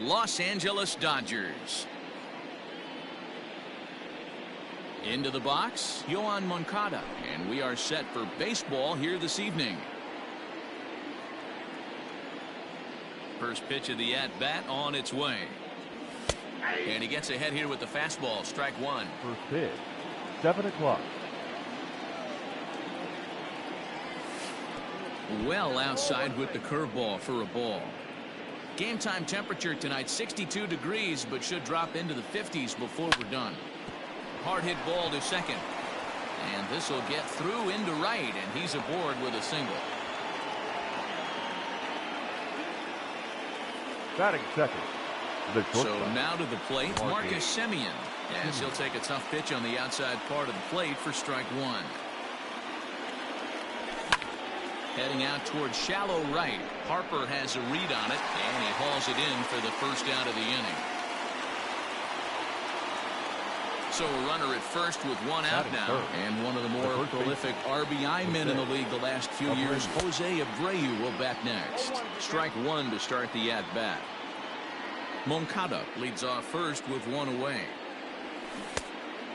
Los Angeles Dodgers. Into the box, Yoan Moncada, and we are set for baseball here this evening. First pitch of the at-bat on its way. And he gets ahead here with the fastball, strike one. First pitch, 7 o'clock. Well outside with the curveball for a ball. Game time temperature tonight 62 degrees, but should drop into the 50s before we're done. Hard hit ball to second. And this will get through into right, and he's aboard with a single. Batting second. So now to the plate, Marcus Semien, as he'll take a tough pitch on the outside part of the plate for strike one. Heading out towards shallow right. Harper has a read on it, and he hauls it in for the first out of the inning. So a runner at first with one out now, and one of the more prolific RBI men in the league the last few years, Jose Abreu, will bat next. Strike one to start the at-bat. Moncada leads off first with one away.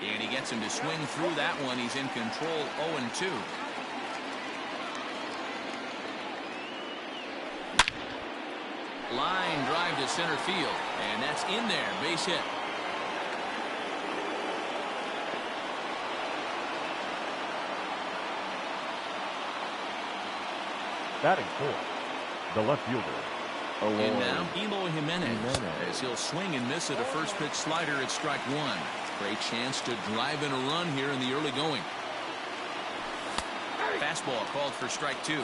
And he gets him to swing through that one. He's in control, 0-2. Line drive to center field, and that's in there, base hit. Batting fourth, the left fielder. And now Eloy Jimenez, as he'll swing and miss at a first pitch slider at strike one. Great chance to drive in a run here in the early going. Fastball called for strike two.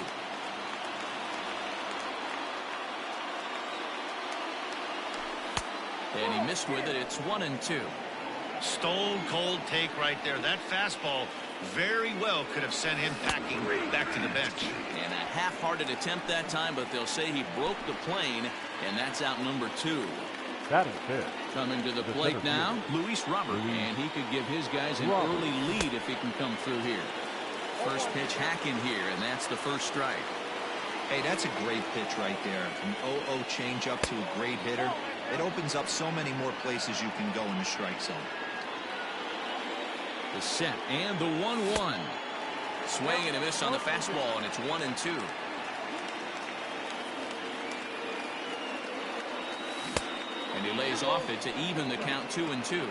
And he missed with it. It's 1-2. Stone cold take right there. That fastball very well could have sent him packing back to the bench. And a half-hearted attempt that time, but they'll say he broke the plane, and that's out number two. Batting fifth. Coming to the plate now, Luis Robert, and he could give his guys an early lead if he can come through here. First pitch hacking here, and that's the first strike. Hey, that's a great pitch right there. An 0-0 changeup to a great hitter. It opens up so many more places you can go in the strike zone. The set and the 1-1. Swing and a miss on the fastball, and it's 1-2. And he lays off it to even the count 2-2.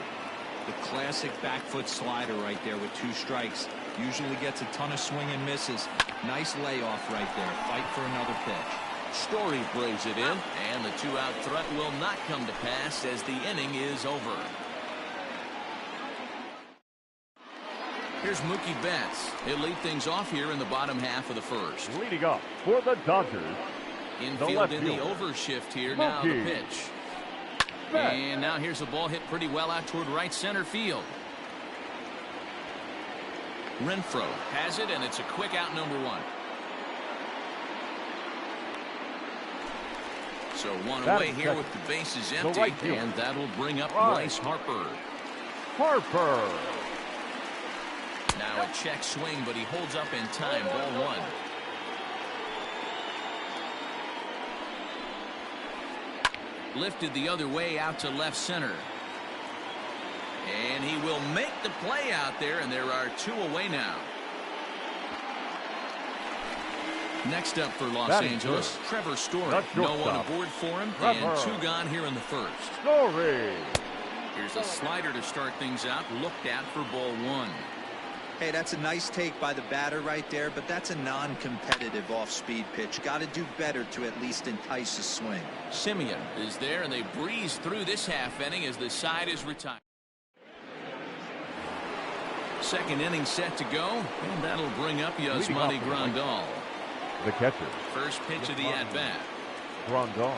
The classic back foot slider right there with two strikes. Usually gets a ton of swing and misses. Nice layoff right there. Fight for another pitch. Story braves it in, and the two-out threat will not come to pass as the inning is over. Here's Mookie Betts. He'll lead things off here in the bottom half of the first. Leading up for the Dodgers. Infield in the overshift here. Now the pitch. And now here's the ball hit pretty well out toward right center field. Renfroe has it, and it's a quick out, number one. So one away here with the bases empty, and that'll bring up Bryce Harper. Now a check swing, but he holds up in time. Ball one. Lifted the other way out to left center. And he will make the play out there, and there are two away now. Next up for Los Angeles, Trevor Story. No one aboard for him, and two gone here in the first. Here's a slider to start things out, looked at for ball one. Hey, that's a nice take by the batter right there, but that's a non-competitive off-speed pitch. Got to do better to at least entice a swing. Semien is there, and they breeze through this half inning as the side is retired. Second inning set to go, and that'll bring up Yasmani Grandal. The catcher. First pitch of the at-bat. Grandal.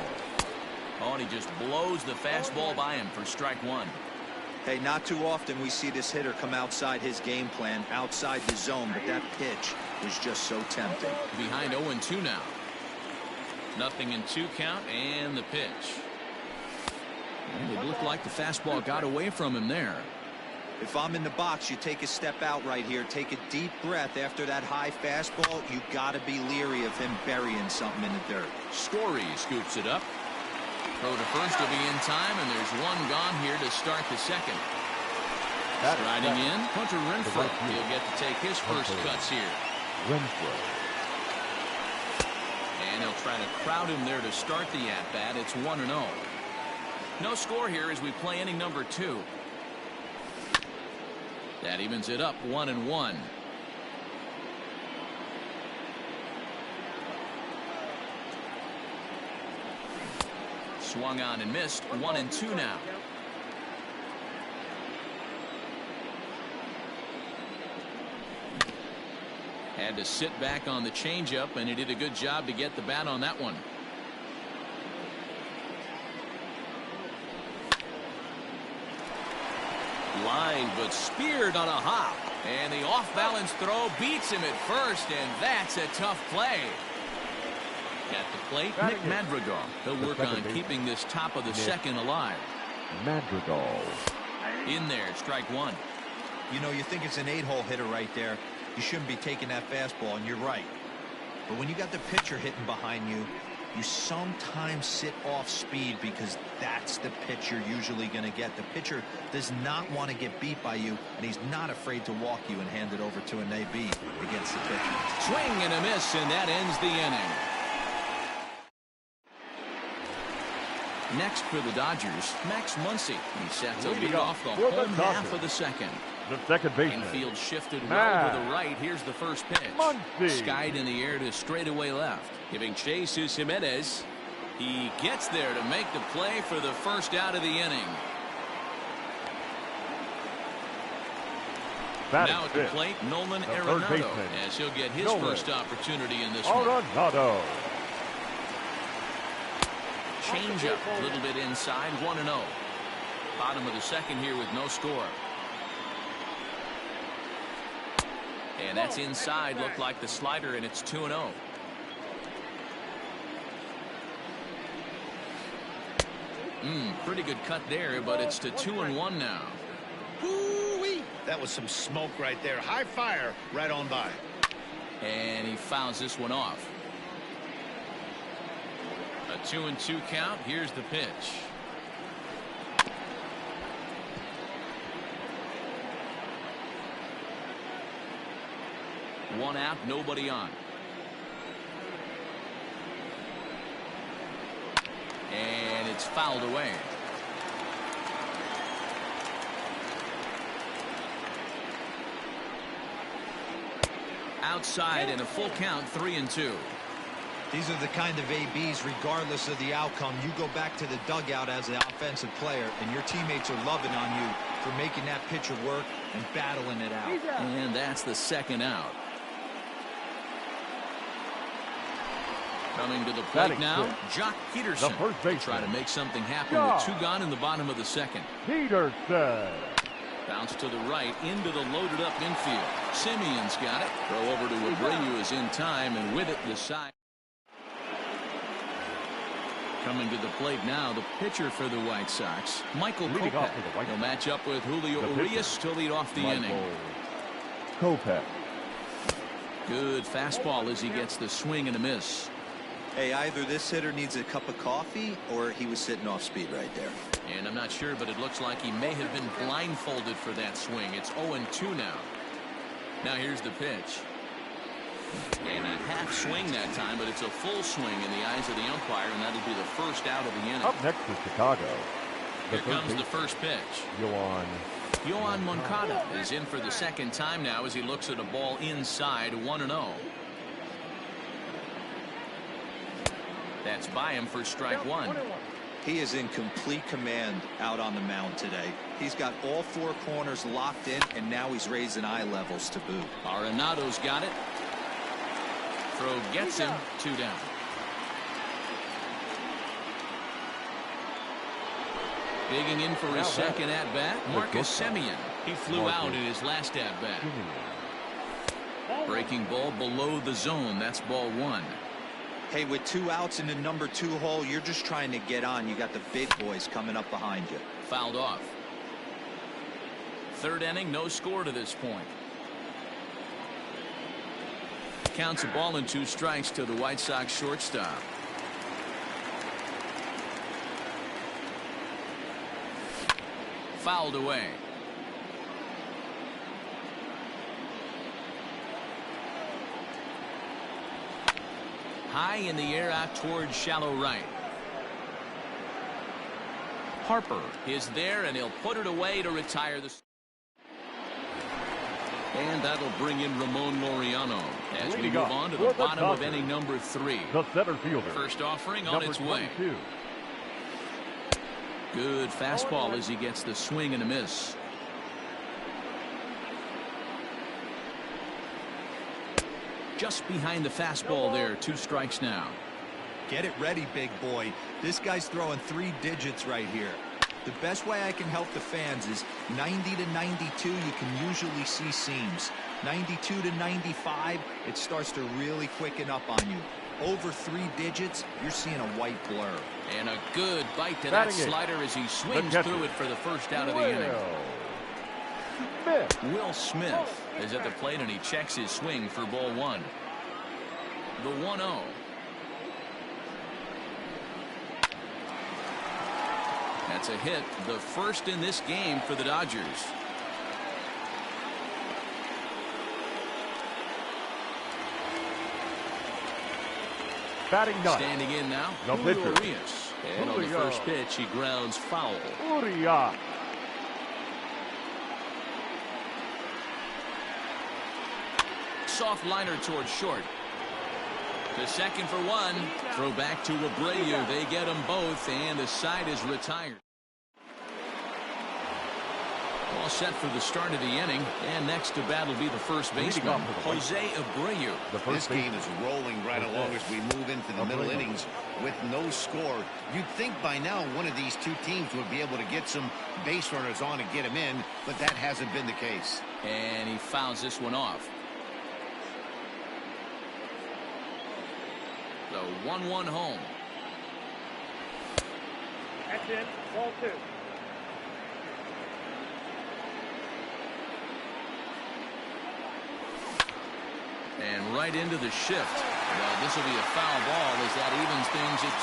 Oh, and he just blows the fastball by him for strike one. Hey, not too often we see this hitter come outside his game plan, outside the zone, but that pitch was just so tempting. Behind 0-2 now. Nothing in two count, and the pitch. And it looked like the fastball got away from him there. If I'm in the box, you take a step out right here, take a deep breath after that high fastball. You got to be leery of him burying something in the dirt. Story scoops it up. Throw to first will be in time, and there's one gone here to start the second. Striding in, Hunter Renfroe. He'll get to take his first cuts here. Renfroe. And he'll try to crowd him there to start the at-bat. It's 1-0. No score here as we play inning number 2. That evens it up 1-1. Swung on and missed. 1-2 now. Had to sit back on the changeup, and he did a good job to get the bat on that one. Line, but speared on a hop. And the off-balance throw beats him at first, and that's a tough play. At the plate, Nick Madrigal. He'll work on keeping this top of the second alive. Madrigal. In there, strike one. You know, you think it's an 8-hole hitter right there. You shouldn't be taking that fastball, and you're right. But when you got the pitcher hitting behind you, you sometimes sit off speed because that's the pitch you're usually going to get. The pitcher does not want to get beat by you, and he's not afraid to walk you and hand it over to an AB against the pitcher. Swing and a miss, and that ends the inning. Next for the Dodgers, Max Muncy. He's set to lead off the home half of the second. The second baseman. Infield shifted well to the right. Here's the first pitch. Muncy. Skied in the air to straightaway left. Giving chase is Jimenez. He gets there to make the play for the first out of the inning. Now at the plate, Nolan Arenado, as he'll get his first opportunity in this one. Arenado. Change up a little bit inside, 1-0. Bottom of the second here with no score. And that's inside, looked like the slider, and it's 2-0. Pretty good cut there, but it's to 2-1 now. Woo-wee. That was some smoke right there. High fire right on by. And he fouls this one off. A 2-2 count. Here's the pitch. One out, nobody on. And it's fouled away. Outside and a full count, 3-2. These are the kind of ABs, regardless of the outcome. You go back to the dugout as an offensive player, and your teammates are loving on you for making that pitcher work and battling it out. And that's the second out. Coming to the plate now, Jock Peterson. The first baseman. Try to make something happen with 2 gone in the bottom of the second. Peterson. Bounce to the right into the loaded up infield. Simeon's got it. Throw over to Abreu is in time, and with it the side. Coming to the plate now, the pitcher for the White Sox, Michael Kopech. He'll match up with Julio Urias to lead off the inning. Kopech. Good fastball as he gets the swing and a miss. Hey, either this hitter needs a cup of coffee or he was sitting off speed right there. And I'm not sure, but it looks like he may have been blindfolded for that swing. It's 0-2 now. Now here's the pitch. And a half swing that time, but it's a full swing in the eyes of the umpire, and that'll be the first out of the inning. Up next is Chicago. Here comes the first pitch. Yoan Moncada is in for the second time now as he looks at a ball inside, 1-0. That's by him for strike one. He is in complete command out on the mound today. He's got all 4 corners locked in, and now he's raising eye levels to boot. Arenado's got it. Throw gets him, 2 down. Digging in for his second at-bat, Marcus Semien. He flew out in his last at-bat. Breaking ball below the zone. That's ball 1. Hey, with 2 outs in the number 2 hole, you're just trying to get on. You got the big boys coming up behind you. Fouled off. Third inning, no score to this point. Counts a ball and 2 strikes to the White Sox shortstop. fouled away. High in the air out towards shallow right. Harper is there, and he'll put it away to retire the. And that'll bring in Ramon Laureano as we move on to the bottom of inning number 3. The center fielder. First offering on its way. 22. Good fastball as he gets the swing and a miss. Just behind the fastball there. 2 strikes now. Get it ready, big boy. This guy's throwing 3 digits right here. The best way I can help the fans is 90 to 92, you can usually see seams. 92 to 95, it starts to really quicken up on you. Over 3 digits, you're seeing a white blur. And a good bite to that slider as he swings through it for the first out of the inning. Will Smith is at the plate, and he checks his swing for ball 1. The 1-0. That's a hit, the first in this game for the Dodgers. Batting ninth. Standing in now, No Julio pitcher. Urias. And on the first pitch, he grounds foul. Urias. Soft liner towards short. To second for 1. Throw back to Abreu. They get them both, and the side is retired. All set for the start of the inning, and next to bat will be the first baseman, Jose Abreu. This game is rolling right along as we move into the middle innings with no score. You'd think by now one of these 2 teams would be able to get some base runners on and get them in, but that hasn't been the case. And he fouls this one off. The 1-1 home. That's it. Ball 2. And right into the shift. Well, this will be a foul ball as that evens things at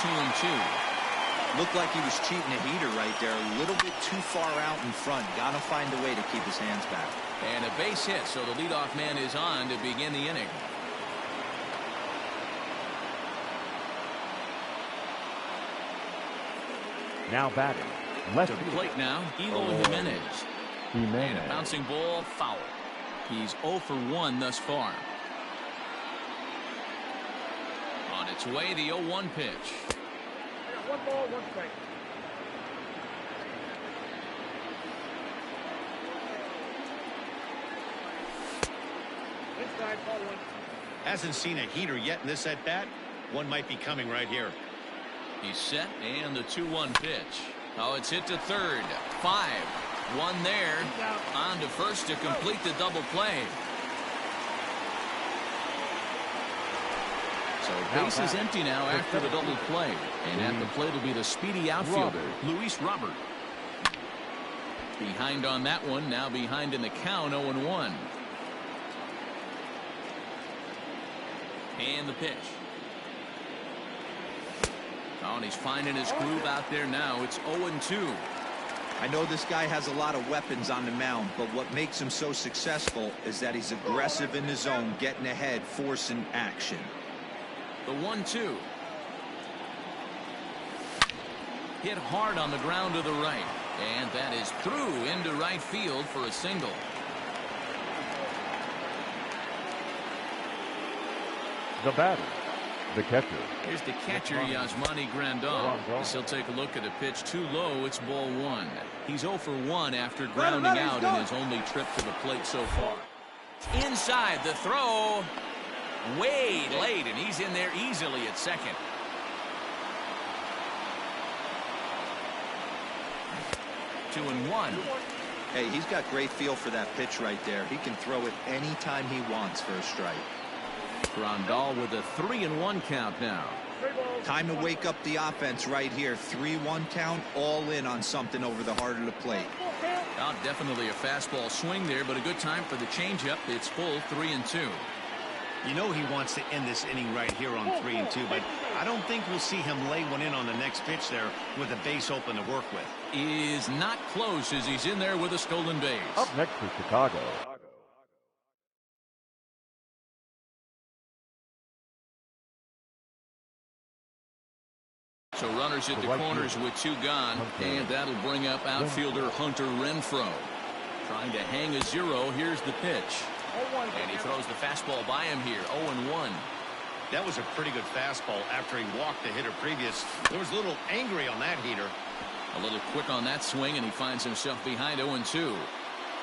2-2. Looked like he was cheating a heater right there. A little bit too far out in front. Got to find a way to keep his hands back. And a base hit, so the leadoff man is on to begin the inning. Now batting. Left To the plate now, Eloy Jimenez. And a bouncing ball, foul. He's 0 for 1 thus far. On its way, the 0-1 pitch. 1 ball, 1 strike. Inside, ball 1. Hasn't seen a heater yet in this at bat. One might be coming right here. He's set, and the 2-1 pitch. Oh, it's hit to third. 5. 1 there. On to first to complete the double play. So base is empty now after the double play. And at the plate will be the speedy outfielder, Luis Robert. Behind on that one, now behind in the count, 0-1. And the pitch. Oh, and he's finding his groove out there now. It's 0-2. I know this guy has a lot of weapons on the mound, but what makes him so successful is that he's aggressive in the zone, getting ahead, forcing action. The 1-2. Hit hard on the ground to the right. And that is through into right field for a single. The batter. The catcher. Here's the catcher, Yasmani Grandal. As he'll take a look at a pitch too low. It's ball 1. He's 0 for 1 after grounding out in his only trip to the plate so far. Inside the throw. Way late, and he's in there easily at second. Two and 1. Hey, he's got great feel for that pitch right there. He can throw it anytime he wants for a strike. Grandal with a 3-1 count now. Time to wake up the offense right here. 3-1 count, all in on something over the heart of the plate. Well, definitely a fastball swing there, but a good time for the changeup. It's full 3-2. You know he wants to end this inning right here on 3-2, but I don't think we'll see him lay one in on the next pitch there with a base open to work with. Is not close as he's in there with a stolen base. Up next for Chicago. So runners at the corners with 2 gone, and that'll bring up outfielder Hunter Renfroe. Trying to hang a 0. Here's the pitch. And he throws the fastball by him here. 0-1. That was a pretty good fastball after he walked the hitter previous. There was a little angry on that heater. A little quick on that swing, and he finds himself behind 0-2.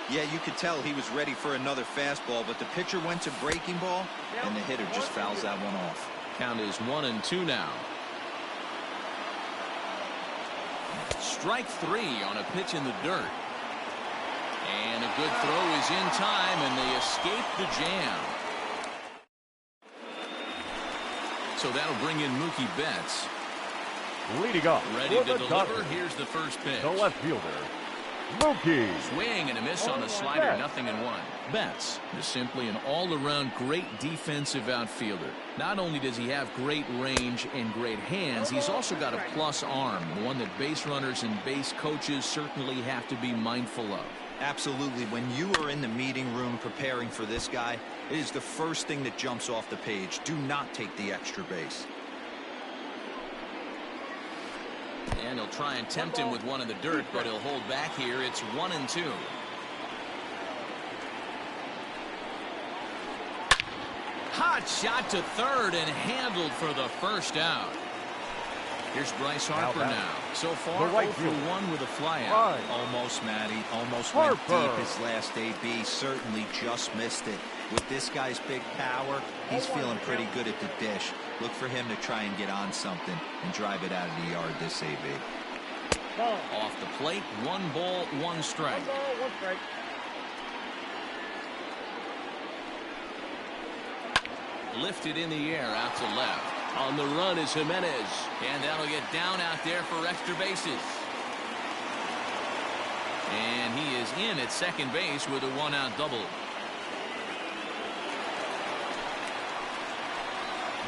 Yeah, you could tell he was ready for another fastball, but the pitcher went to breaking ball, and the hitter just fouls that one off. Count is 1-2 now. Strike 3 on a pitch in the dirt. And a good throw is in time, and they escape the jam. So that'll bring in Mookie Betts. Leading up. Ready for to the deliver. Dodgers, Here's the first pitch. the left fielder, Mookie. Swing and a miss on a slider. 0-1. Betts is simply an all-around great defensive outfielder. Not only does he have great range and great hands, he's also got a plus arm, one that base runners and base coaches certainly have to be mindful of. Absolutely. When you are in the meeting room preparing for this guy, it is the first thing that jumps off the page. Do not take the extra base. And he'll try and tempt him with one in the dirt, but he'll hold back here. It's 1-2. Hot shot to third and handled for the first out. Here's Bryce Harper now. So far, 0 for 1 with a flyout. Almost, Matty. Almost went deep his last AB. Certainly just missed it. With this guy's big power, he's feeling pretty good at the dish. Look for him to try and get on something and drive it out of the yard this AB. Off the plate, 1 ball, 1 strike. 1 ball, 1 strike. Lifted in the air out to left. On the run is Jimenez, and that'll get down out there for extra bases. And he is in at second base with a 1-out double.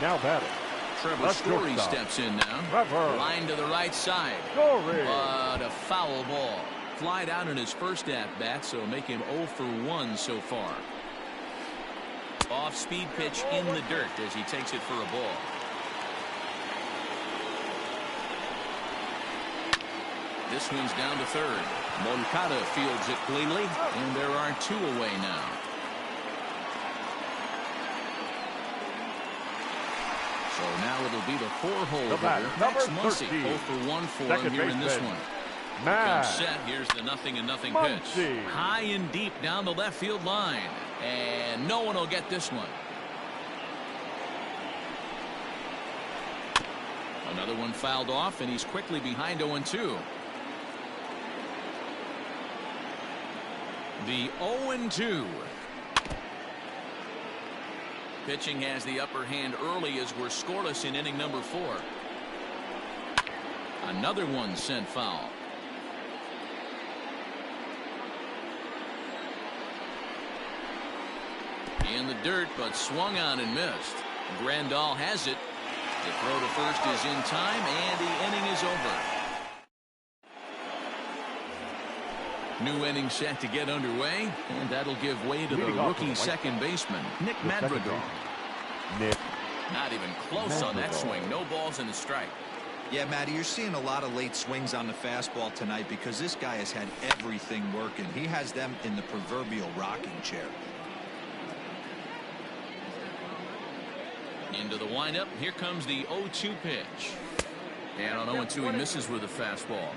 Now batting, Trevor Story steps in now. Line to the right side. But a foul ball. Flied out in his first at-bat, so make him 0 for 1 so far. Off-speed pitch in the dirt as he takes it for a ball. This one's down to third. Moncada fields it cleanly, and there are 2 away now. So now it'll be the 4-hole hitter, Max Muncy. 0 for 1 for him here in this one. Comes set. Here's the 0-0 pitch. High and deep down the left field line. And no one will get this one. Another one fouled off, and he's quickly behind 0-2. The 0-2. Pitching has the upper hand early as we're scoreless in inning number 4. Another one sent foul. In the dirt, but swung on and missed. Grandal has it. The throw to first is in time, and the inning is over. New inning set to get underway, and that'll give way to the rookie second baseman, Nick Madrigal. Not even close on that swing. No balls and a strike. Yeah, Matty, you're seeing a lot of late swings on the fastball tonight because this guy has had everything working. He has them in the proverbial rocking chair. Into the windup. Here comes the 0-2 pitch. And on 0-2 he misses with a fastball.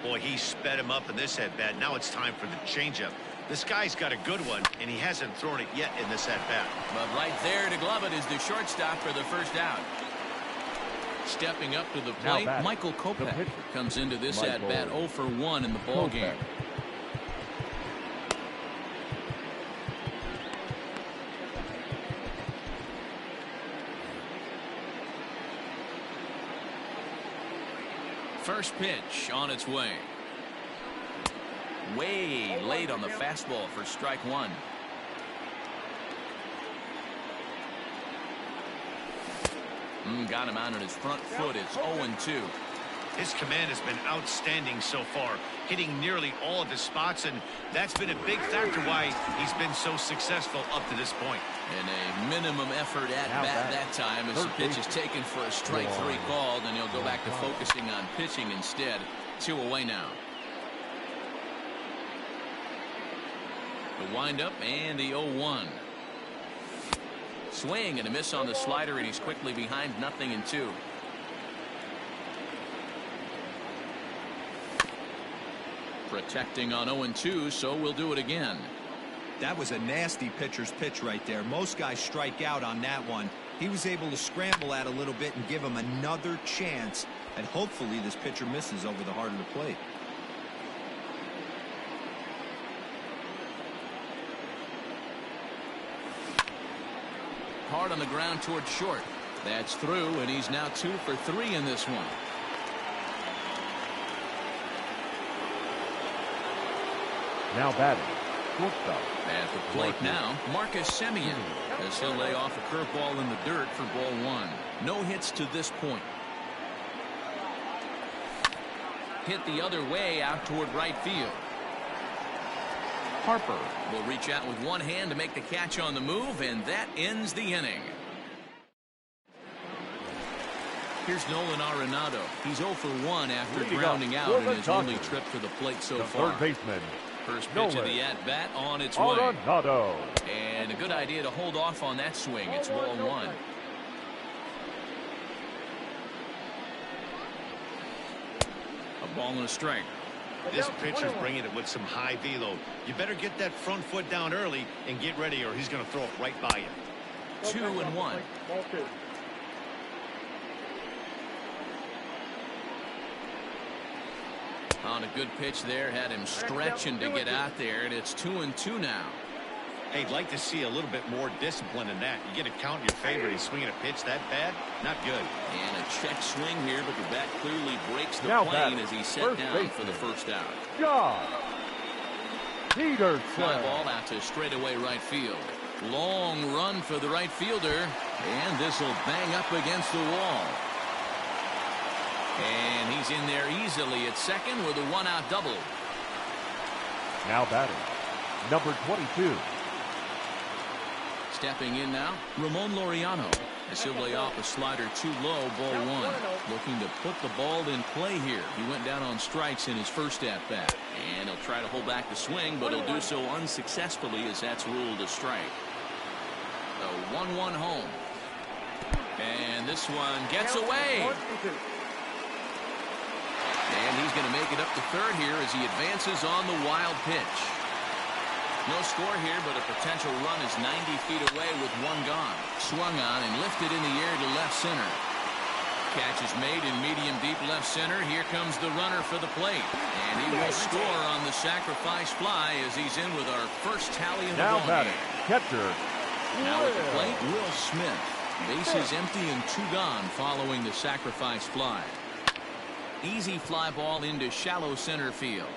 Boy, he sped him up in this at-bat. Now it's time for the changeup. This guy's got a good one, and he hasn't thrown it yet in this at-bat. But right there to glove it is the shortstop for the first out. Stepping up to the plate, Michael Kopech comes into this at-bat 0 for 1 in the ball game. First pitch on its way. Way late on the fastball for strike 1. Got him out on his front foot. It's 0-2. His command has been outstanding so far, hitting nearly all of his spots, and that's been a big factor why he's been so successful up to this point. And a minimum effort at bat that time as the pitch is taken for a strike 3 called, and he'll go back to focusing on pitching instead. 2 away now. The windup and the 0-1. Swing and a miss on the slider, and he's quickly behind 0-2. Protecting on 0-2, so we'll do it again. That was a nasty pitcher's pitch right there. Most guys strike out on that one. He was able to scramble at a little bit and give him another chance, and hopefully this pitcher misses over the heart of the plate. Hard on the ground towards short. That's through, and he's now 2 for 3 in this one. Now batting, shortstop. At the plate now, Marcus Semien, as he'll lay off a curveball in the dirt for ball 1. No hits to this point. Hit the other way out toward right field. Harper will reach out with one hand to make the catch on the move, and that ends the inning. Here's Nolan Arenado. He's 0 for 1 after grounding out in his only trip to the plate so far. Third baseman. First pitch of the at-bat on its way. Arenado. And a good idea to hold off on that swing. It's ball 1. A ball and a strike. This pitcher's bringing it with some high velo. You better get that front foot down early and get ready, or he's going to throw it right by you. 2-1. Ball 2. On a good pitch there, had him stretching to get out there, and it's 2-2 now. Hey, I'd like to see a little bit more discipline in that. You get a count in your favor. He's swinging a pitch that bad? Not good. And a check swing here, but the bat clearly breaks the Now plane batting, as he's set first down baseman. for the first out. Josh Peterson. Fly ball out to straightaway right field. Long run for the right fielder, and this will bang up against the wall. And he's in there easily at second with a 1-out double. Now batting, number 22. Stepping in now, Ramon Laureano. As he'll lay off a slider too low, ball 1. Looking to put the ball in play here. He went down on strikes in his first at-bat. And he'll try to hold back the swing, but he'll do so unsuccessfully as that's ruled a strike. The 1-1 home. And this one gets away. And he's going to make it up to third here as he advances on the wild pitch. No score here, but a potential run is 90 feet away with one gone. Swung on and lifted in the air to left center. Catch is made in medium deep left center. Here comes the runner for the plate. And he will score on the sacrifice fly as he's in with our first tally of the ball Now batting, game. catcher. Now at the plate, Will Smith. Bases empty and 2 gone following the sacrifice fly. Easy fly ball into shallow center field.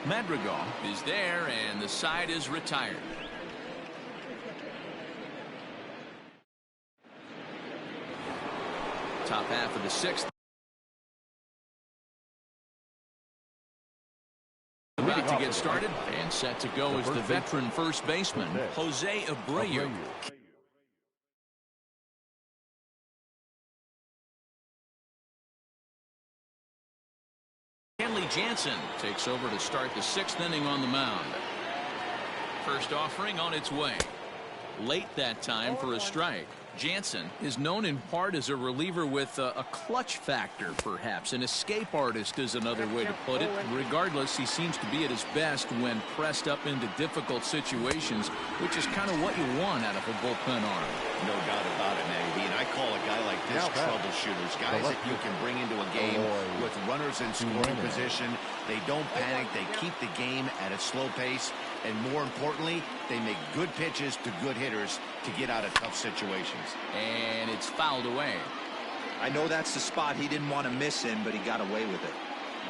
Madrigal is there, and the side is retired. Top half of the 6th. About to get started, and set to go is the veteran first baseman, Jose Abreu. Kenley Jansen takes over to start the 6th inning on the mound. First offering on its way. Late that time for a strike. Jansen is known in part as a reliever with a clutch factor, perhaps. An escape artist is another way to put it. Regardless, he seems to be at his best when pressed up into difficult situations, which is kind of what you want out of a bullpen arm. No doubt about it, Eddie. And I call a guy like this troubleshooters, guys that you can bring into a game with runners in scoring position. They don't panic. They keep the game at a slow pace. And more importantly, they make good pitches to good hitters to get out of tough situations. And it's fouled away. I know that's the spot he didn't want to miss in, but he got away with it.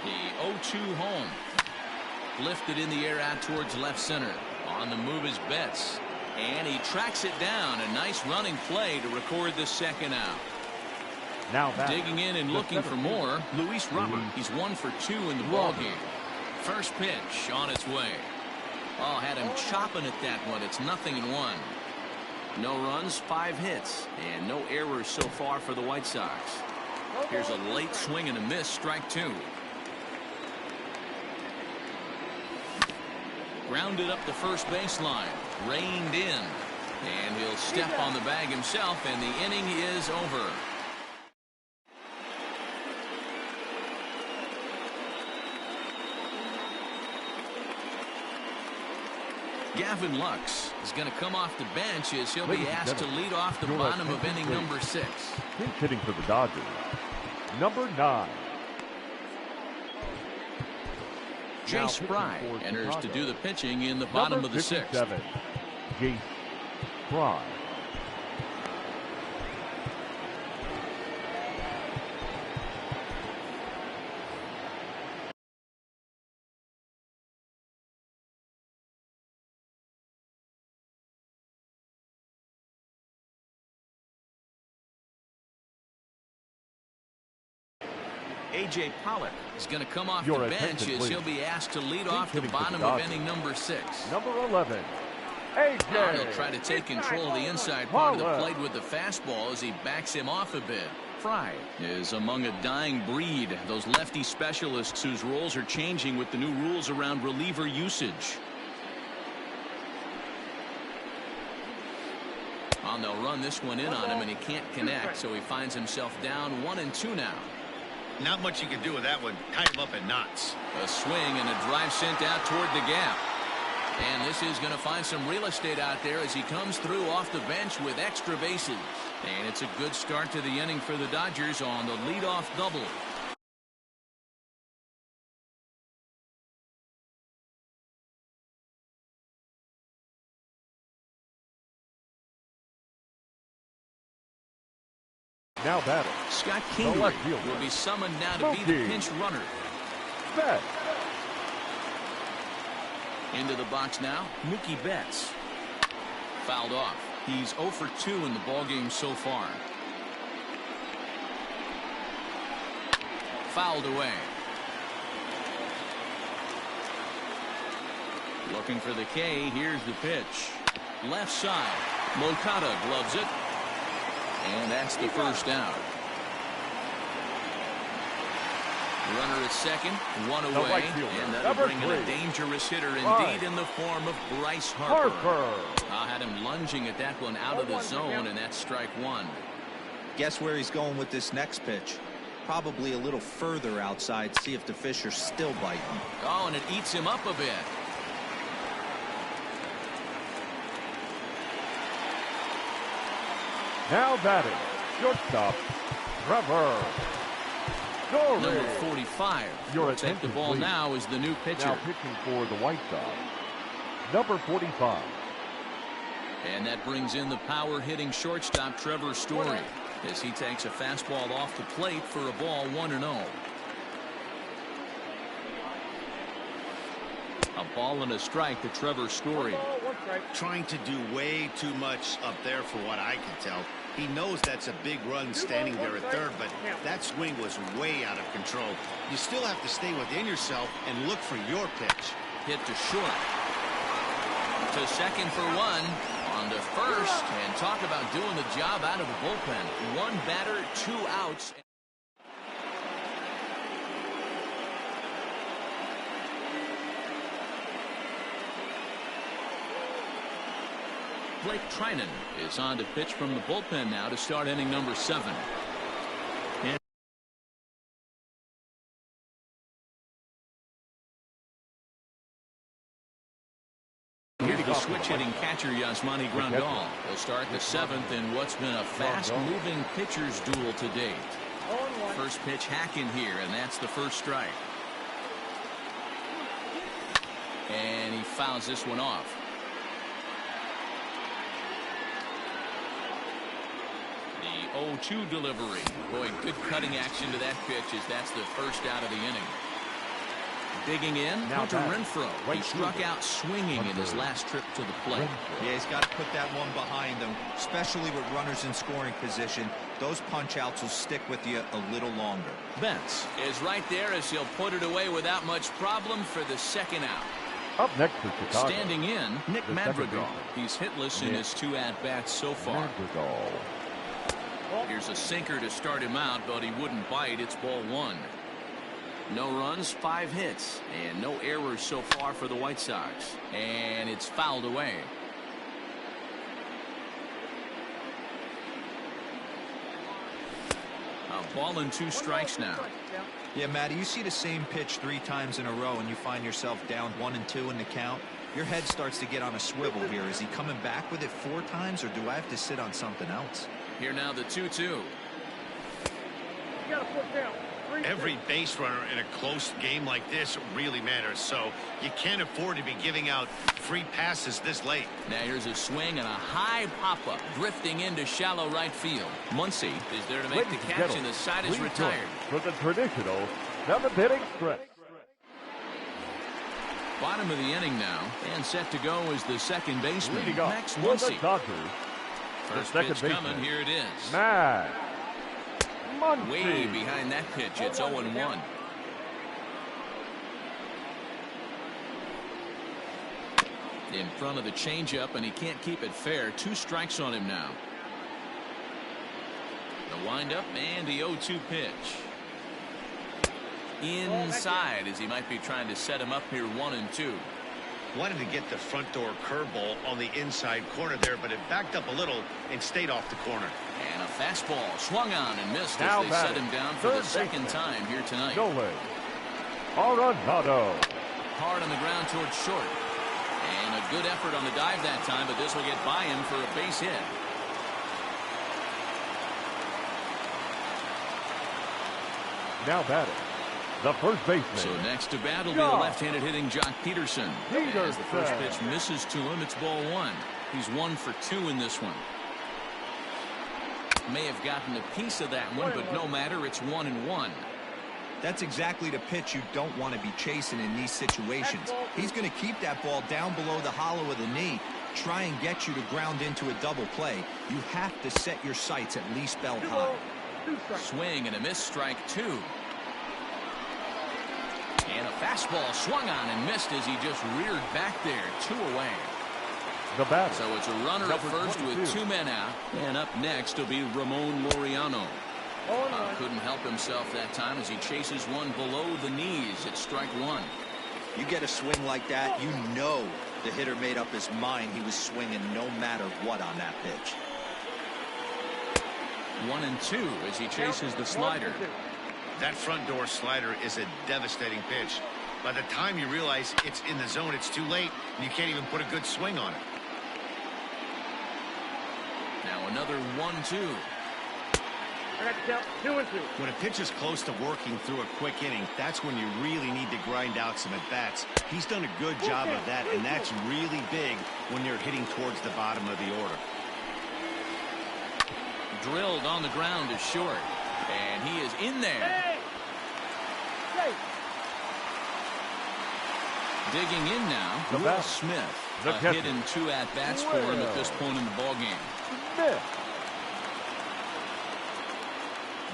The 0-2 home. Lifted in the air out towards left center. On the move is Betts. And he tracks it down. A nice running play to record the second out. Now back. Digging in and looking for more, Luis Robert. He's 1 for 2 in the ballgame. First pitch on its way. Oh, had him chopping at that one. It's 0-1. No runs, 5 hits, and no errors so far for the White Sox. Here's a late swing and a miss, strike 2. Grounded up the first baseline, reined in, and he'll step on the bag himself, and the inning is over. Gavin Lux is going to come off the bench as he'll be asked to lead off the bottom of inning number 6. Pinch hitting for the Dodgers, number 9. Jace Fry enters to do the pitching in the bottom of the 6th. Jace Fry. A.J. Pollock is going to come off the bench as he'll be asked to lead off the bottom of inning number 6. Number 11, A.J. Now he'll try to take control of the inside part of the plate with the fastball as he backs him off a bit. Fry is among a dying breed, those lefty specialists whose roles are changing with the new rules around reliever usage. And they'll run this one in on him, and he can't connect, so he finds himself down 1-2 now. Not much you can do with that one. Tie him up in knots. A swing and a drive sent out toward the gap. And this is going to find some real estate out there as he comes through off the bench with extra bases. And it's a good start to the inning for the Dodgers on the leadoff double. Now batting, Scott Kingery will be summoned now to be the pinch runner. Betts. Into the box now, Mookie Betts. Fouled off. He's 0 for 2 in the ballgame so far. Fouled away. Looking for the K. Here's the pitch. Left side. Moncada gloves it. And that's the first out. Runner at second, 1 away, and that'll bring in a dangerous hitter indeed in the form of Bryce Harper. Had him lunging at that one out of the zone, and that's strike 1. Guess where he's going with this next pitch? Probably a little further outside, see if the fish are still biting. Oh, and it eats him up a bit. Now batting, shortstop, Trevor Story. Number 45. You'll take the ball now as the new pitcher. Now pitching for the White Sox, number 45. And that brings in the power-hitting shortstop Trevor Story as he takes a fastball off the plate for a ball 1-0. A ball and a strike to Trevor Story. Trying to do way too much up there for what I can tell. He knows that's a big run standing there at third, but that swing was way out of control. You still have to stay within yourself and look for your pitch. Hit to short. To second for 1. On to first. And talk about doing the job out of the bullpen. 1 batter, 2 outs. Blake Trinan is on to pitch from the bullpen now to start inning number 7. And here's the switch-hitting catcher Yasmani Grandal. He'll start the 7th in what's been a fast-moving pitcher's duel to date. First pitch hack in here, and that's the first strike. And he fouls this one off. The 0-2 delivery. Boy, good cutting action to that pitch as that's the first out of the inning. Digging in, Now Hunter back. Renfroe. He Right struck fielder. out swinging in his Hunter last trip to the plate. Yeah, he's got to put that one behind him, especially with runners in scoring position. Those punch-outs will stick with you a little longer. Betts is right there as he'll put it away without much problem for the second out. Up next for Chicago. Standing in, Nick The second Madrigal. baseman. He's hitless in Nick his 2 at-bats so far. Madrigal. Here's a sinker to start him out, but he wouldn't bite. It's ball 1. No runs, 5 hits, and no errors so far for the White Sox. And it's fouled away. A ball and 2 strikes now. Yeah, Matty, you see the same pitch 3 times in a row and you find yourself down 1 and 2 in the count. Your head starts to get on a swivel here. Is he coming back with it 4 times, or do I have to sit on something else? Here now the 2-2. You got to put down. Every base runner in a close game like this really matters, so you can't afford to be giving out free passes this late. Now here's a swing and a high pop-up drifting into shallow right field. Muncy is there to make Ladies the and catch, gentlemen, and the side is please retired. join for the traditional 7th inning stretch. Bottom of the inning now, and set to go is the second baseman, Leading up Max for the Muncy. Dodgers, First second pitch baseman, coming, here it is. Max Muncy. Way behind that pitch, it's 0-1. In front of the changeup, and he can't keep it fair. 2 strikes on him now. The windup and the 0-2 pitch. Inside, as he might be trying to set him up here 1-2. Wanted to get the front door curveball on the inside corner there, but it backed up a little and stayed off the corner. And a fastball swung on and missed Now as they set batting, him down for the third second baseman, time here tonight. Nolan Arenado. Hard on the ground towards short. And a good effort on the dive that time, but this will get by him for a base hit. Now batting, the first baseman. So next to bat will be the Joc left-handed hitting Joc Peterson. As the first Peterson. pitch misses to him, it's ball 1. He's 1 for 2 in this one. May have gotten a piece of that one, but no matter, it's 1-1. That's exactly the pitch you don't want to be chasing in these situations. He's going to keep that ball down below the hollow of the knee, try and get you to ground into a double play. You have to set your sights at least belt high. Swing and a miss, strike 2. And a fastball swung on and missed as he just reared back there. 2 away. The batter. So it's a runner at Number first 22. with 2 men out. And up next will be Ramon Laureano. Couldn't help himself that time as he chases one below the knees at strike 1. You get a swing like that, you know the hitter made up his mind he was swinging no matter what on that pitch. 1-2 as he chases the slider. That front door slider is a devastating pitch. By the time you realize it's in the zone, it's too late, and you can't even put a good swing on it. Now another 1-2. 2-2. When a pitch is close to working through a quick inning, that's when you really need to grind out some at-bats. He's done a good job of that, and that's really big when you're hitting towards the bottom of the order. Drilled on the ground is short. And he is in there. Digging in now, The Will batter. Smith. The A catcher. hit and 2 at-bats for him at this point in the ballgame. Smith.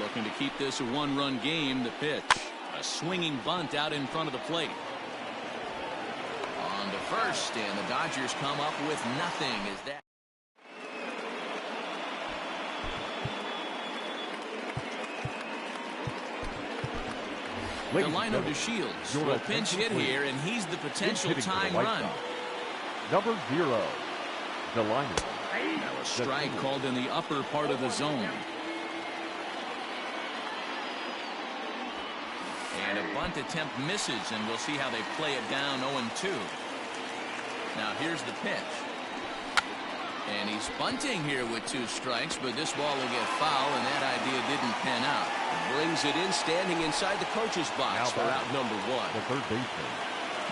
Looking to keep this a 1-run game. The pitch. A swinging bunt out in front of the plate. On to first, and the Dodgers come up with nothing as that. Delino DeShields will pinch hit here, and he's the potential tying run. Number 0, Delino. Now a strike called in the upper part of the zone. And a bunt attempt misses, and we'll see how they play it down 0-2. Now here's the pitch. And he's bunting here with 2 strikes, but this ball will get foul, and that idea didn't pan out. Brings it in, standing inside the coach's box for out number 1. The third baseman.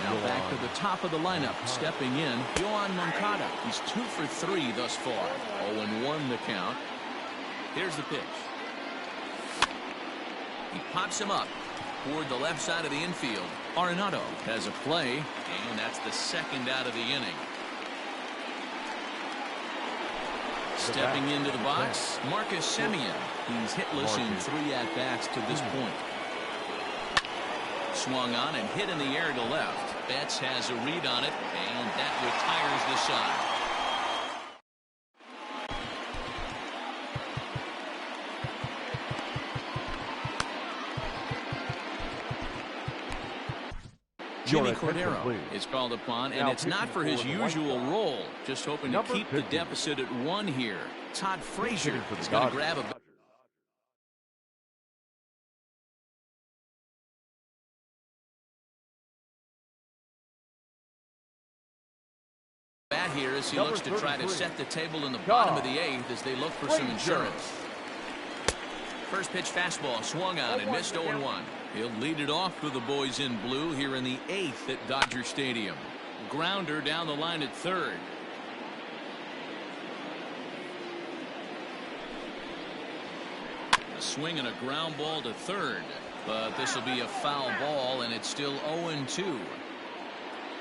Now back to the top of the lineup, stepping in, Yoan Moncada. He's 2 for 3 thus far. 0-1 the count. Here's the pitch. He pops him up. toward the left side of the infield. Arenado has a play, and that's the second out of the inning. Stepping into the box, Marcus Semien. He's hitless in 3 at-bats to this point. Swung on and hit in the air to left. Betts has a read on it, and that retires the side. Jimmy Cordero is called upon, and it's not for his usual role. Just hoping to keep the deficit at 1 here. Todd Frazier is going to grab a bat here as he looks to try to set the table in the bottom of the 8th as they look for some insurance. First pitch fastball swung on and missed 0-1. He'll lead it off with the boys in blue here in the 8th at Dodger Stadium. Grounder down the line at third. A swing and a ground ball to third. But this will be a foul ball, and it's still 0-2.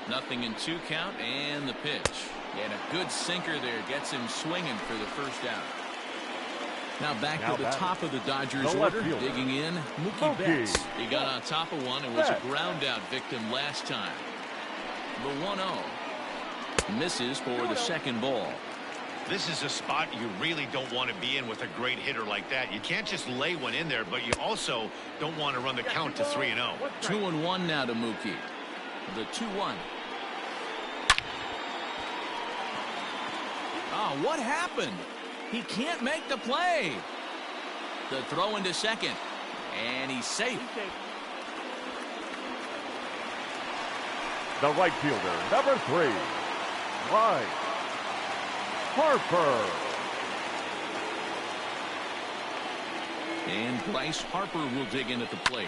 Nothing in 2 count, and the pitch. And a good sinker there gets him swinging for the first out. Now back to the top of the Dodgers order, digging in, Mookie Betts. He got on top of one and was a ground out victim last time. The 1-0. Misses for the second ball. This is a spot you really don't want to be in with a great hitter like that. You can't just lay one in there, but you also don't want to run the count to 3-0. 2-1 now to Mookie. The 2-1. Oh, what happened? He can't make the play. The throw into second. And he's safe. The right fielder, number 3, Bryce Harper. And Bryce Harper will dig in at the plate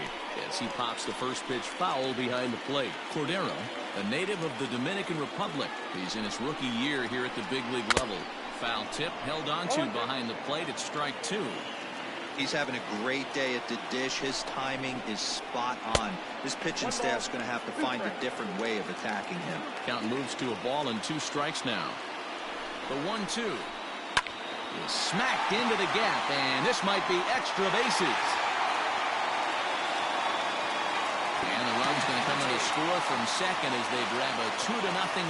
as he pops the first pitch foul behind the plate. Cordero, a native of the Dominican Republic. He's in his rookie year here at the big league level. Foul tip held onto behind the plate at strike 2. He's having a great day at the dish. His timing is spot on. His pitching staff's going to have to find a different way of attacking him. Count moves to a ball and 2 strikes now. The 1-2 is smacked into the gap, and this might be extra bases. And the run's going to come in to score from second as they grab a 2-0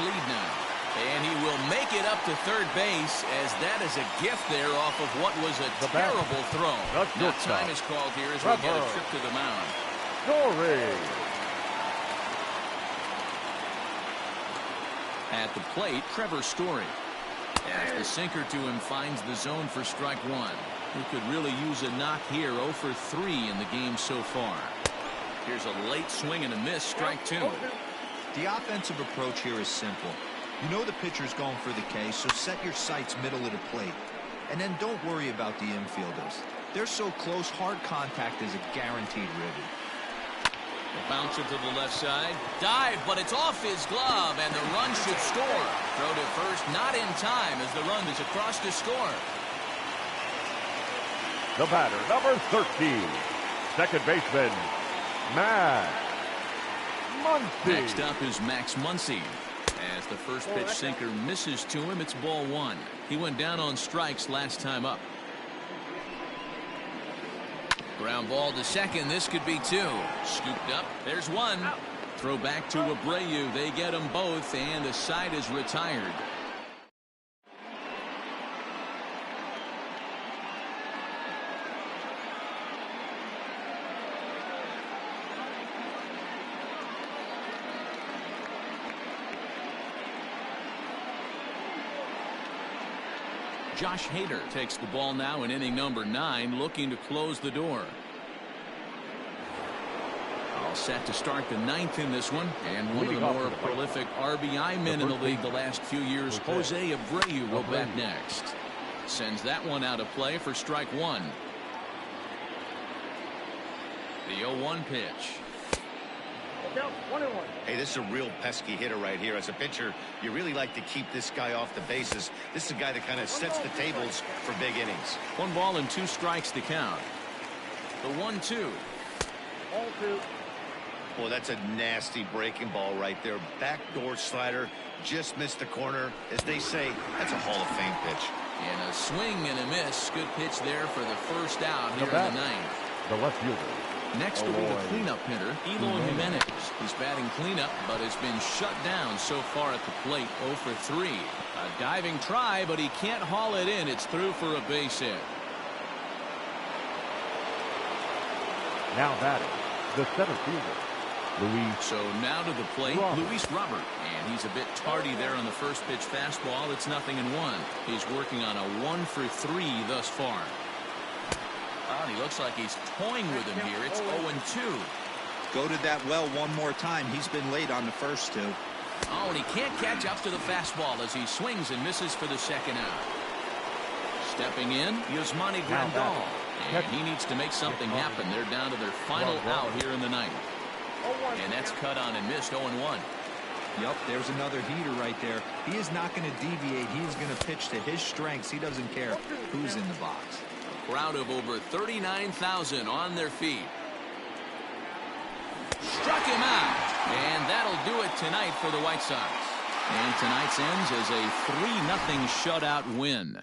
lead now. And he will make it up to third base as that is a gift there off of what was a terrible throw. Now time is called here as we get a trip to the mound. Story. At the plate, Trevor Story. As the sinker to him finds the zone for strike 1. He could really use a knock here. 0 for 3 in the game so far. Here's a late swing and a miss. Strike 2. The offensive approach here is simple. You know the pitcher's going for the K, so set your sights middle of the plate. And then don't worry about the infielders. They're so close, hard contact is a guaranteed ribby. Bounce it to the left side. Dive, but it's off his glove, and the run should score. Throw to first, not in time as the run is across to score. The batter, number 13, second baseman, Max Muncy. Next up is Max Muncy. As the first pitch sinker misses to him, it's ball 1. He went down on strikes last time up. Ground ball to second. This could be 2. Scooped up. There's 1. Throw back to Abreu. They get them both, and the side is retired. Josh Hader takes the ball now in inning number 9, looking to close the door. All set to start the 9th in this one, and one of the more prolific RBI men in the league the last few years, Jose Abreu, will bat next. Sends that one out of play for strike 1. The 0-1 pitch. Hey, this is a real pesky hitter right here. As a pitcher, you really like to keep this guy off the bases. This is a guy that kind of sets the tables for big innings. 1 ball and 2 strikes to count. The 1-2. Ball 2. Boy, that's a nasty breaking ball right there. Backdoor slider, just missed the corner. As they say, that's a Hall of Fame pitch. And a swing and a miss. Good pitch there for the first out here in the ninth. The left fielder. Next will be the cleanup hitter, Eloy Jimenez. He's batting cleanup, but has been shut down so far at the plate, 0 for 3. A diving try, but he can't haul it in. It's through for a base hit. Now batting, the center fielder, Luis. So now to the plate, Luis Robert. And he's a bit tardy there on the first pitch fastball. It's 0-1. He's working on a 1 for 3 thus far. Oh, he looks like he's toying with him here. It's 0-2. Go to that well one more time. He's been late on the first 2. Oh, and he can't catch up to the fastball as he swings and misses for the second out. Stepping in, Yasmani Grandal. And he needs to make something happen. They're down to their final out here in the ninth. And that's cut on and missed, 0-1. Yep, there's another heater right there. He is not going to deviate. He's going to pitch to his strengths. He doesn't care who's in the box. A crowd of over 39,000 on their feet. Struck him out. And that'll do it tonight for the White Sox. And tonight's ends as a 3-0 shutout win.